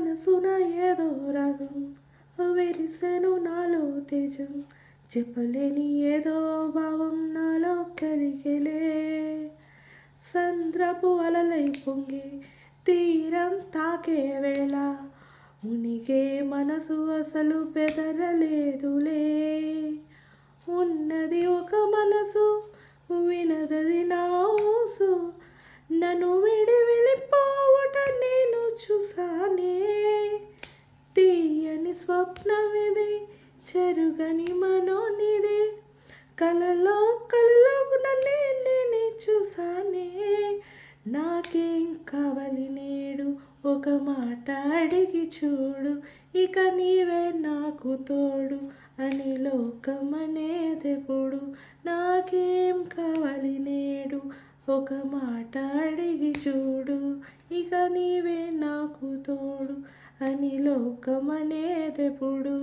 మనసున ఏదో రాగం విరిసెను నాలో తేజం చెప్పలేని ఏదో భావం నాలో కలిగేలే సంద్రపు అలలై పొంగి తీరం తాకే వేళ మునిగే మనసు అసలు బెదరలేదులే ఉన్నది ఒక మనసు వినదది నా ఊసు నన్ను విడి వెళ్ళిపోవట నేను చూసానే తీయని స్వప్నమిది చెరుగని మనోనిది కలలో నన్నే నేనే చూసానే నాకేం కావాలి నేడు ఒక మాట అడిగి చూడు ఇక నీవే నాకు తోడు అని లోకమనేదెప్పుడు నాకేం కావాలి నేడు ఒక మాట అడిగి చూడు ఇక నీవే నాకు తోడు అని లోకమనేదెప్పుడు